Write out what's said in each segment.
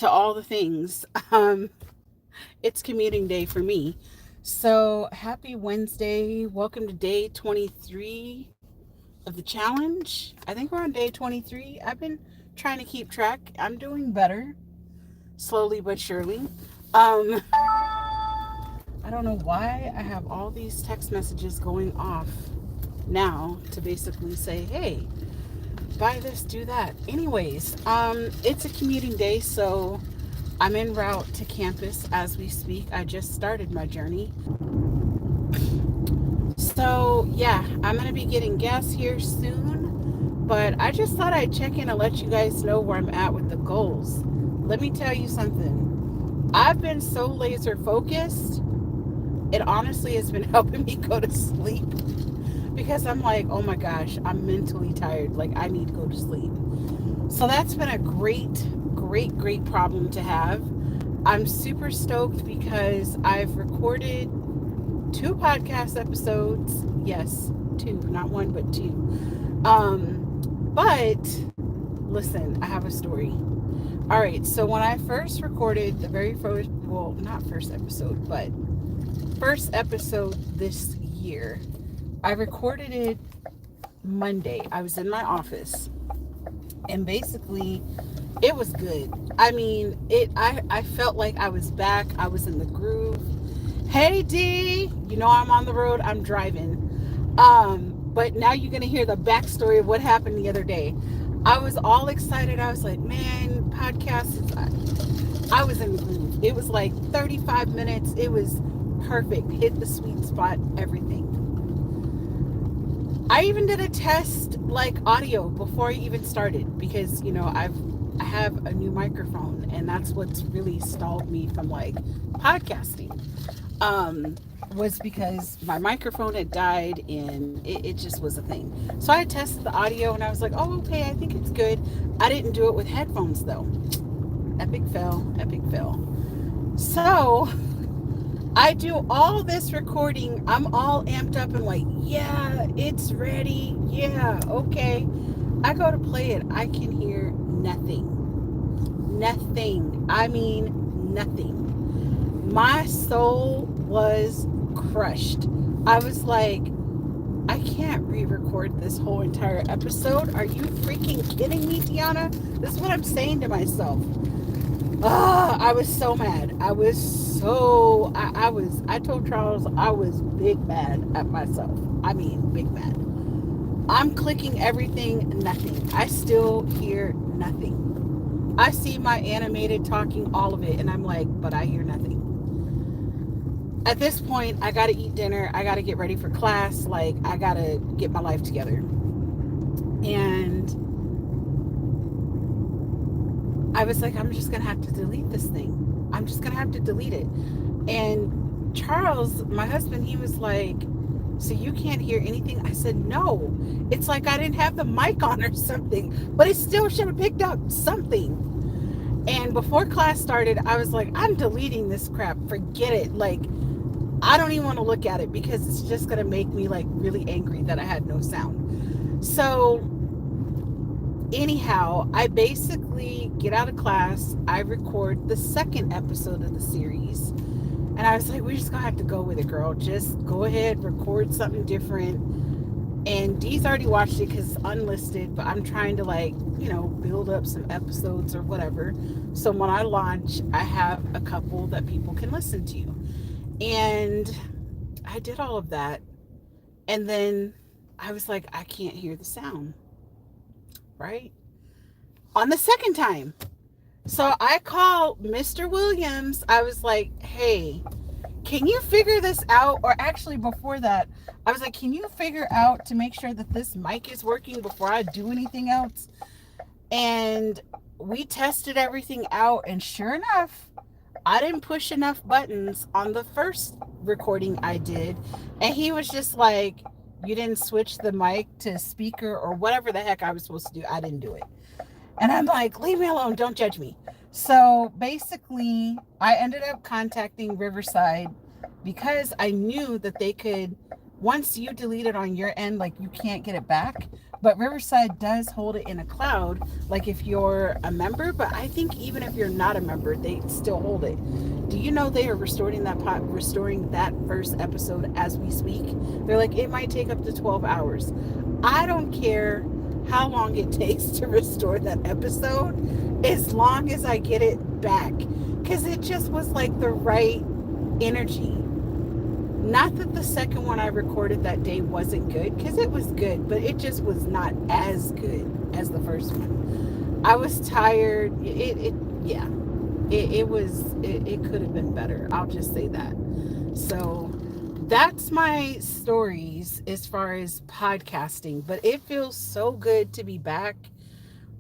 to all the things. It's commuting day for me. So happy Wednesday. Welcome to day 23 of the challenge. I think we're on day 23. I've been trying to keep track. I'm doing better, slowly but surely. Um, I don't know why I have all these text messages going off now to basically say, hey, buy this, do that. Anyways, it's a commuting day, so I'm en route to campus as we speak. I just started my journey. So, yeah, I'm going to be getting gas here soon. But I just thought I'd check in and let you guys know where I'm at with the goals. Let me tell you something. I've been so laser focused, it honestly has been helping me go to sleep because I'm like, oh my gosh, I'm mentally tired. Like, I need to go to sleep. So that's been a great problem to have. I'm super stoked because I've recorded two podcast episodes. Yes, two, not one, but two. But listen, I have a story. All right, so when I first recorded the very first, well, not first episode, but first episode this year, I recorded it Monday. I was in my office, and basically it was good. I mean, I felt like I was back. I was in the groove. Hey D, you know I'm on the road. I'm driving. But now you're gonna hear the backstory of what happened the other day. I was all excited. I was like, man, podcast is. I was in the groove. It was like 35 minutes. It was perfect. Hit the sweet spot. Everything. I even did a test like audio before I even started because I have a new microphone and that's what's really stalled me from like podcasting. Was because my microphone had died and it just was a thing. So I tested the audio and I was like, oh, okay, I think it's good. I didn't do it with headphones though. Epic fail, epic fail. So I do all this recording. I'm all amped up and like, yeah, it's ready. Yeah, okay. I go to play it. I can hear nothing. Nothing. I mean, nothing. My soul was crushed. I was like, I can't re-record this whole entire episode. Are you freaking kidding me, Diona? This is what I'm saying to myself. I was so mad. I told Charles I was big mad at myself. I mean, big mad. I'm clicking everything, nothing. I still hear nothing. I see my animated talking, all of it, and I'm like, but I hear nothing. At this point, I gotta eat dinner. I gotta get ready for class. Like, I gotta get my life together. And I was like, I'm just gonna have to delete this thing. I'm just gonna have to delete it. And Charles, my husband, he was like, so you can't hear anything? I said, no. It's like I didn't have the mic on or something, but it still should have picked up something. And before class started, I was like, I'm deleting this crap. Forget it. Like, I don't even want to look at it because it's just gonna make me like really angry that I had no sound. So anyhow, I basically get out of class, I record the second episode of the series, and I was like, we're just gonna have to go with it, girl. Just go ahead, record something different. And Dee's already watched it because it's unlisted, but I'm trying to like, build up some episodes or whatever. So when I launch, I have a couple that people can listen to. And I did all of that. And then I was like, I can't hear the sound. Right? On the second time. So I called Mr. Williams. I was like, hey, can you figure this out? Or actually, before that, I was like, can you figure out to make sure that this mic is working before I do anything else? And we tested everything out. And sure enough, I didn't push enough buttons on the first recording I did. And he was just like, you didn't switch the mic to speaker or whatever the heck I was supposed to do. I didn't do it. And I'm like, leave me alone. Don't judge me. So basically, I ended up contacting Riverside because I knew that they could, once you delete it on your end, like you can't get it back. But Riverside does hold it in a cloud, like if you're a member. But I think even if you're not a member, they still hold it. Do you know they are restoring that first episode as we speak? They're like, it might take up to 12 hours. I don't care how long it takes to restore that episode, as long as I get it back, because it just was like the right energy. Not that the second one I recorded that day wasn't good, because it was good, but it just was not as good as the first one. I was tired. Yeah, it could have been better. I'll just say that. So that's my stories as far as podcasting, but it feels so good to be back.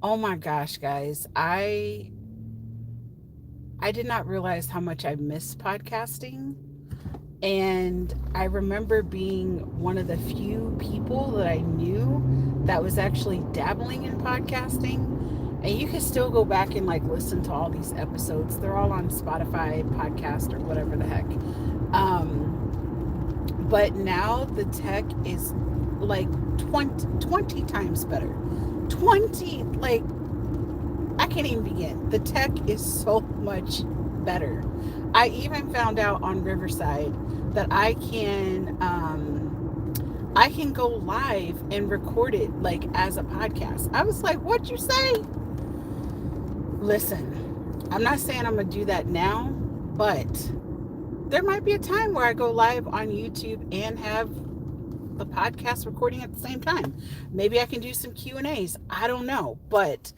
Oh my gosh, guys. I did not realize how much I miss podcasting. And I remember being one of the few people that I knew that was actually dabbling in podcasting. And you can still go back and like listen to all these episodes. They're all on Spotify podcast or whatever the heck. But now the tech is like 20 times better. 20, like, I can't even begin. The tech is so much better. I even found out on Riverside that I can go live and record it like as a podcast. I was like, what'd you say? Listen, I'm not saying I'm gonna do that now, but there might be a time where I go live on YouTube and have the podcast recording at the same time. Maybe I can do some Q&As. I don't know, but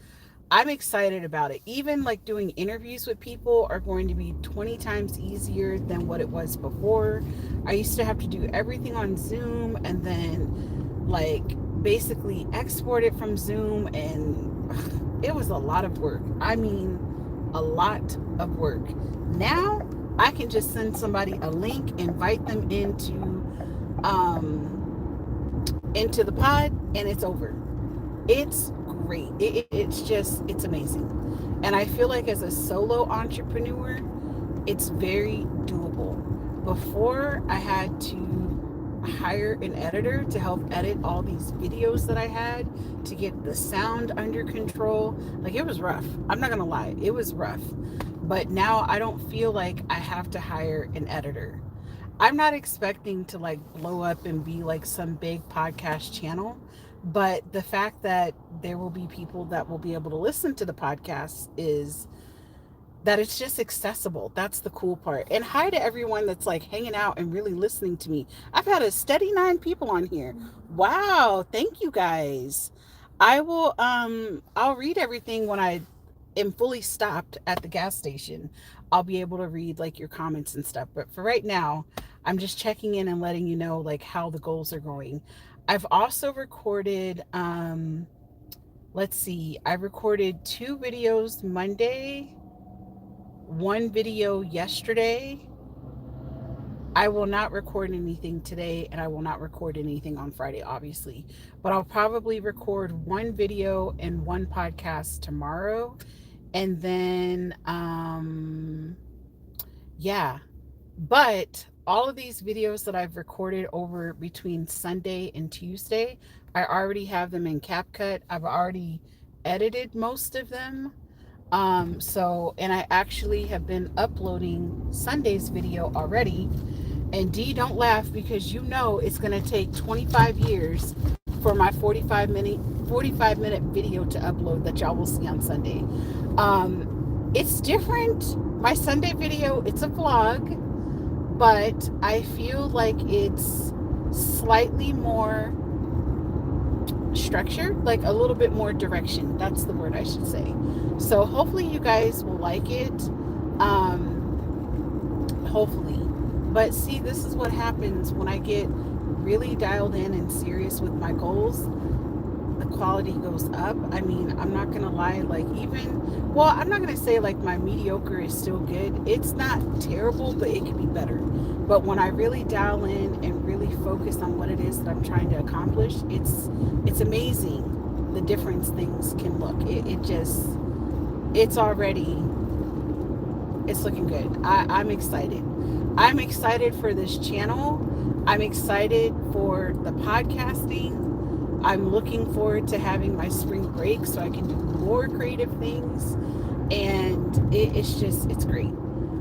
I'm excited about it. Even like doing interviews with people are going to be 20 times easier than what it was before. I used to have to do everything on Zoom and then like basically export it from Zoom, and it was a lot of work. I mean, a lot of work. Now I can just send somebody a link, invite them into the pod, and it's over. It's great. It's amazing. And I feel like as a solo entrepreneur, it's very doable. Before, I had to hire an editor to help edit all these videos that I had, to get the sound under control. Like, it was rough. I'm not gonna lie, it was rough. But now I don't feel like I have to hire an editor. I'm not expecting to like blow up and be like some big podcast channel, but the fact that there will be people that will be able to listen to the podcast is that it's just accessible. That's the cool part. And hi to everyone that's like hanging out and really listening to me. I've had a steady 9 people on here. Wow, thank you guys. I'll read everything when I am fully stopped at the gas station. I'll be able to read like your comments and stuff. But for right now, I'm just checking in and letting you know like how the goals are going. I've also recorded let's see, I recorded 2 videos Monday, 1 video yesterday. I will not record anything today, and I will not record anything on Friday, obviously. But I'll probably record 1 video and 1 podcast tomorrow. And then, yeah. But all of these videos that I've recorded over between Sunday and Tuesday, I already have them in CapCut. I've already edited most of them. And I actually have been uploading Sunday's video already. And Dee, don't laugh, because you know it's going to take 25 years for my 45-minute video to upload that y'all will see on Sunday. It's different. My Sunday video, it's a vlog, but I feel like it's slightly more structured, like a little bit more direction. That's the word I should say. So hopefully you guys will like it. Hopefully. But see, this is what happens when I get really dialed in and serious with my goals. The quality goes up. I mean, I'm not gonna lie, like I'm not gonna say like my mediocre is still good. It's not terrible, but it can be better. But when I really dial in and really focus on what it is that I'm trying to accomplish, it's amazing the difference things can look. It's looking good. I'm excited. I'm excited for this channel. I'm excited for the podcasting. I'm looking forward to having my spring break so I can do more creative things. And it's great.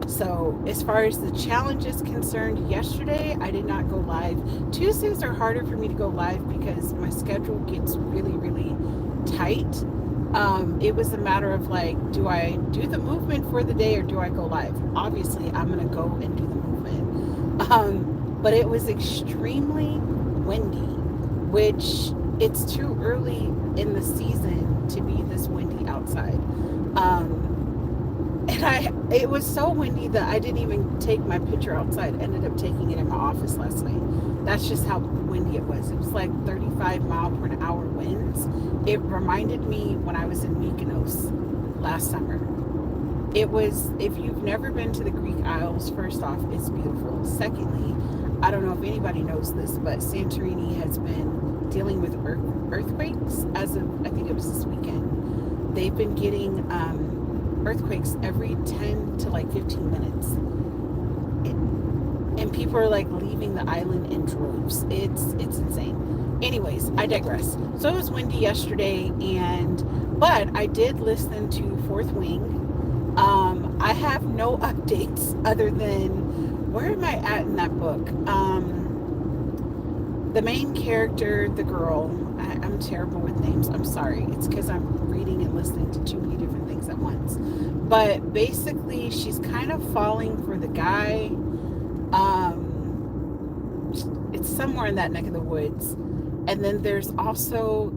So as far as the challenge is concerned, yesterday I did not go live. Tuesdays are harder for me to go live because my schedule gets really, really tight. It was a matter of like, do I do the movement for the day or do I go live? Obviously, I'm going to go and do the movement. But it was extremely windy, which it's too early in the season to be this windy outside. And it was so windy that I didn't even take my picture outside. Ended up taking it in my office last night. That's just how windy it was. It was like 35-mile-per-hour winds. It reminded me when I was in Mykonos last summer. It was, if you've never been to the Greek Isles, first off, it's beautiful. Secondly, I don't know if anybody knows this, but Santorini has been dealing with earthquakes as of, I think it was this weekend. They've been getting earthquakes every 10 to like 15 minutes. And people are like leaving the island in droves. It's insane. Anyways, I digress. So it was windy yesterday, but I did listen to Fourth Wing. I have no updates other than, where am I at in that book? The main character, the girl, I'm terrible with names. I'm sorry. It's because I'm reading and listening to too many different things at once. But basically, she's kind of falling for the guy. It's somewhere in that neck of the woods. And then there's also,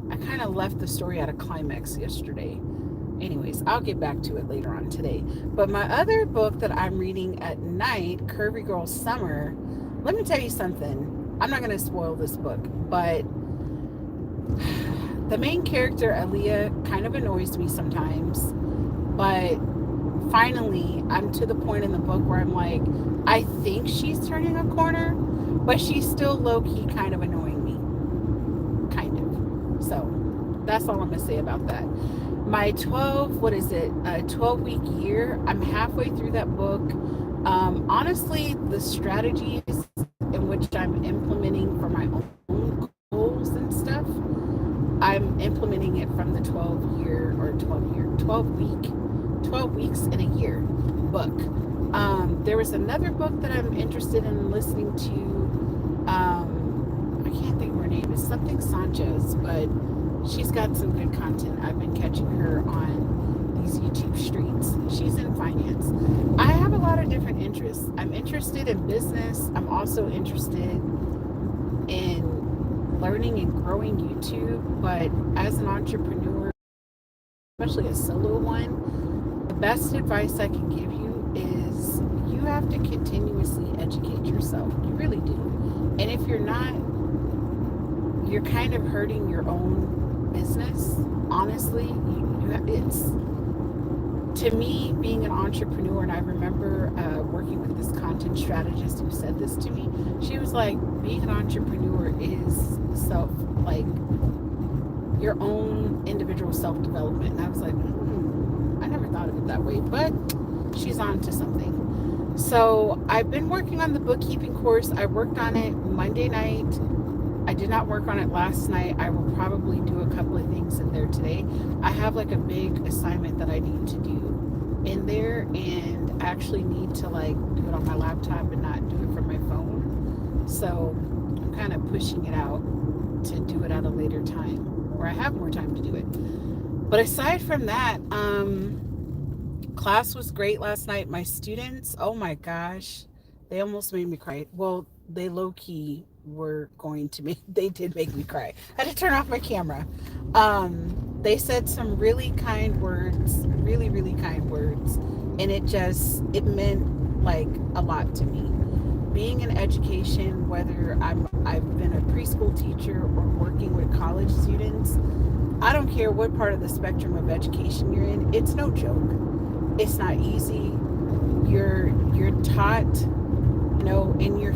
I kind of left the story at a climax yesterday. Anyways, I'll get back to it later on today. But my other book that I'm reading at night, Curvy Girl Summer, let me tell you something. I'm not going to spoil this book, but the main character, Aaliyah, kind of annoys me sometimes. But finally, I'm to the point in the book where I'm like, I think she's turning a corner, but she's still low-key kind of annoying me. Kind of. So that's all I'm going to say about that. My 12-week year, I'm halfway through that book. Honestly, the strategies in which I'm implementing for my own goals and stuff, I'm implementing it from the 12 weeks in a year book. There was another book that I'm interested in listening to. I can't think of her name. It's something Sanchez, but she's got some good content. I've been catching her on these YouTube streets. She's in finance. I have a lot of different interests. I'm interested in business. I'm also interested in learning and growing YouTube. But as an entrepreneur, especially a solo one, the best advice I can give you is you have to continuously educate yourself. You really do. And if you're not, you're kind of hurting your own business. Honestly, it's, to me, being an entrepreneur, and I remember working with this content strategist who said this to me. She was like, being an entrepreneur is your own individual self-development. And I was like, I never thought of it that way, but she's on to something. So I've been working on the bookkeeping course. I worked on it Monday night. I did not work on it last night. I will probably do a couple of things in there today. I have like a big assignment that I need to do in there, and I actually need to like do it on my laptop and not do it from my phone. So I'm kind of pushing it out to do it at a later time where I have more time to do it. But aside from that, class was great last night. My students, oh my gosh, they almost made me cry. Well, they low-key were going to make, they did make me cry. I had to turn off my camera. They said some really kind words, really, really kind words. And it meant like a lot to me. Being in education, whether I've been a preschool teacher or working with college students, I don't care what part of the spectrum of education you're in, it's no joke. It's not easy. You're taught, in your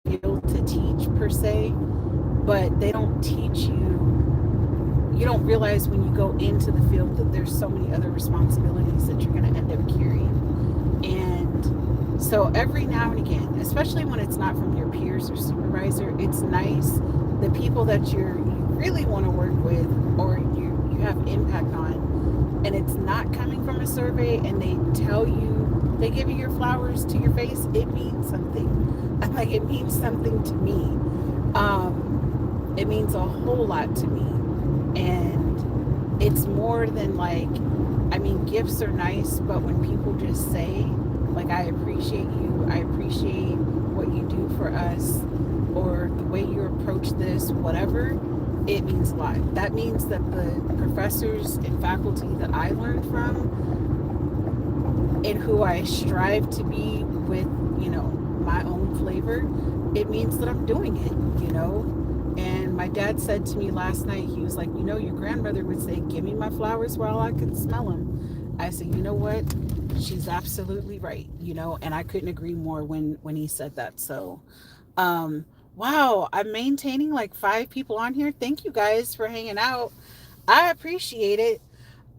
field to teach per se, but they don't teach you. You don't realize when you go into the field that there's so many other responsibilities that you're going to end up carrying. And so every now and again, especially when it's not from your peers or supervisor, it's nice the people that you really want to work with, or you have impact on, and it's not coming from a survey, and they give you your flowers to your face, it means something. I'm like, it means something to me. It means a whole lot to me. And it's more than like, I mean, gifts are nice, but when people just say, like, I appreciate you, I appreciate what you do for us, or the way you approach this, whatever, it means a lot. That means that the professors and faculty that I learned from, and who I strive to be with, my own flavor, it means that I'm doing it. And my dad said to me last night, he was like, your grandmother would say, give me my flowers while I can smell them. I said, you know what? She's absolutely right, and I couldn't agree more when he said that. So, wow, I'm maintaining like 5 people on here. Thank you guys for hanging out. I appreciate it.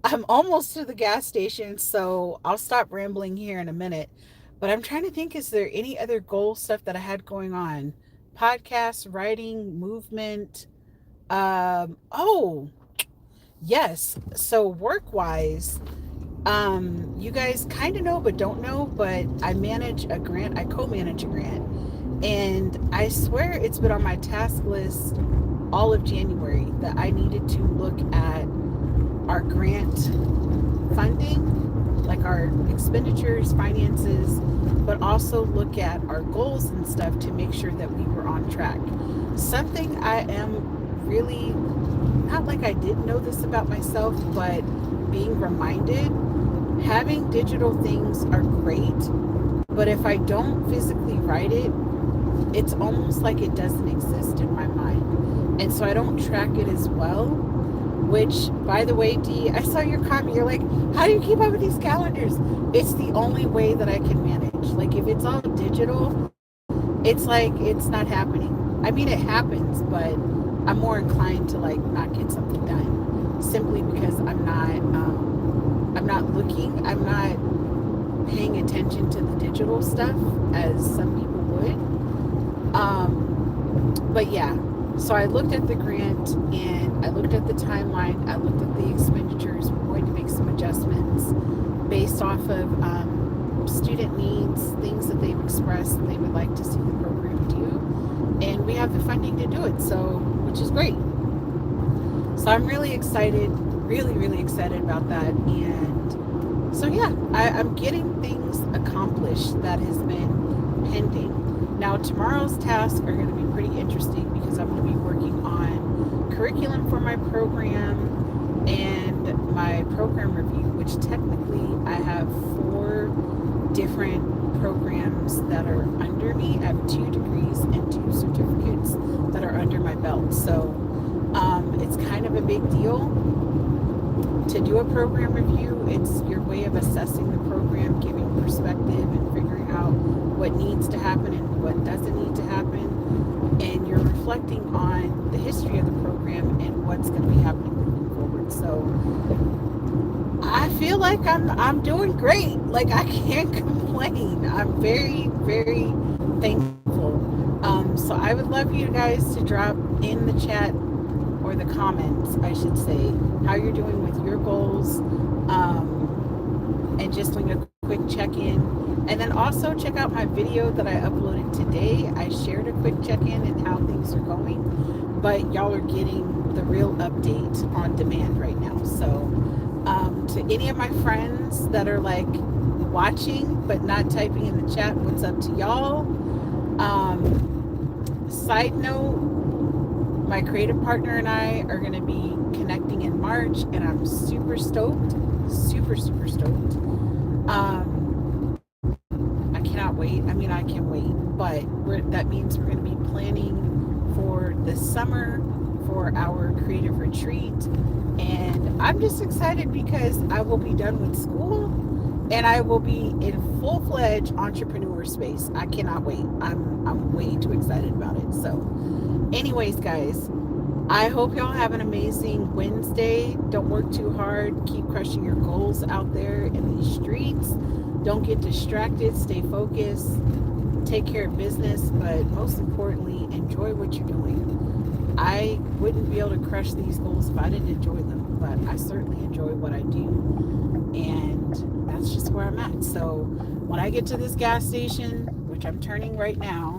I'm almost to the gas station, so I'll stop rambling here in a minute. But I'm trying to think, is there any other goal stuff that I had going on? Podcast, writing, movement. Oh, yes. So work wise, you guys kind of know but don't know, but I manage a grant. I co-manage a grant. And I swear it's been on my task list all of January that I needed to look at our grant funding, like our expenditures, finances, but also look at our goals and stuff to make sure that we were on track. Something I am really, not like I didn't know this about myself, but being reminded, having digital things are great, but if I don't physically write it, it's almost like it doesn't exist in my mind. And so I don't track it as well. Which, by the way, Dee, I saw your comment. You're like, how do you keep up with these calendars? It's the only way that I can manage. Like, if it's all digital, it's like it's not happening. I mean, it happens, but I'm more inclined to like not get something done simply because I'm not looking. I'm not paying attention to the digital stuff as some people would. But yeah. So I looked at the grant and I looked at the timeline. I looked at the expenditures. We're going to make some adjustments based off of student needs, things that they've expressed they would like to see the program do. And we have the funding to do it, so which is great. So I'm really excited, really, really excited about that. And so yeah, I'm getting things accomplished that has been pending. Now, tomorrow's tasks are going to be pretty interesting because I'm going to be working on curriculum for my program and my program review, which technically I have 4 different programs that are under me. I have 2 degrees and 2 certificates that are under my belt. So it's kind of a big deal to do a program review. It's your way of assessing the program, giving perspective and figuring out what needs to happen and what doesn't need to happen, and you're reflecting on the history of the program and what's going to be happening moving forward. So I feel like I'm doing great. Like, I can't complain. I'm very, very thankful. So I would love you guys to drop in the chat, or the comments, I should say, how you're doing with your goals, and just doing a quick check-in. And then also check out my video that I uploaded today. I shared a quick check-in and how things are going, but y'all are getting the real update on demand right now. So to any of my friends that are like watching but not typing in the chat, what's up to y'all? Side note, my creative partner and I are going to be connecting in March, and I'm super stoked, super, super stoked. I cannot wait. I mean, I can wait, but that means we're going to be planning for this summer for our creative retreat. And I'm just excited because I will be done with school and I will be in full-fledged entrepreneur space. I cannot wait. I'm way too excited about it. So anyways, guys, I hope y'all have an amazing Wednesday. Don't work too hard. Keep crushing your goals out there in these streets. Don't get distracted. Stay focused. Take care of business. But most importantly, enjoy what you're doing. I wouldn't be able to crush these goals if I didn't enjoy them, but I certainly enjoy what I do. And that's just where I'm at. So when I get to this gas station, which I'm turning right now,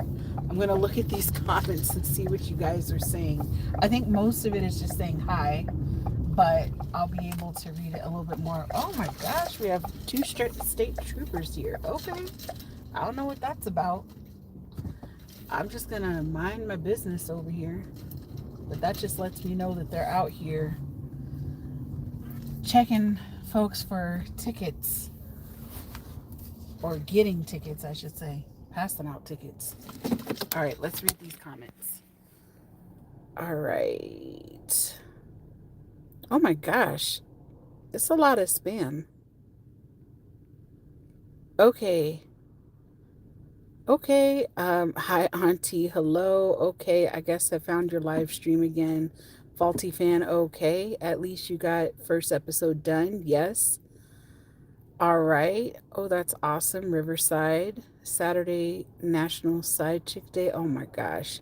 I'm going to look at these comments and see what you guys are saying. I think most of it is just saying hi, but I'll be able to read it a little bit more. Oh my gosh, we have two state troopers here. Okay. I don't know what that's about. I'm just going to mind my business over here. But that just lets me know that they're out here checking folks for tickets, or getting tickets, I should say. Passing out tickets. All right, let's read these comments. All right. Oh my gosh. It's a lot of spam. Okay. Okay. Hi, Auntie. Hello. Okay. I guess I found your live stream again. Faulty fan. Okay. At least you got first episode done. Yes. All right. Oh, that's awesome. Riverside. Saturday National Side Chick Day. Oh my gosh.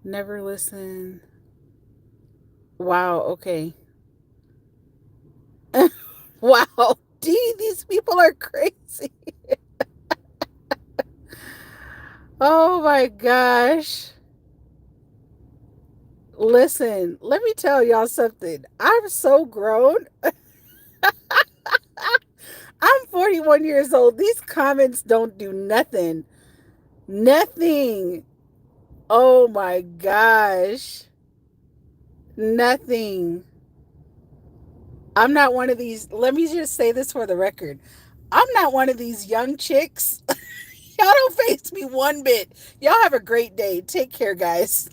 Never listen. Wow. Okay. Wow. D, these people are crazy. Oh my gosh. Listen, let me tell y'all something. I'm so grown. I'm 41 years old. These comments don't do nothing. Nothing. Oh my gosh. Nothing. I'm not one of these. Let me just say this for the record. I'm not one of these young chicks. Y'all don't face me one bit. Y'all have a great day. Take care, guys.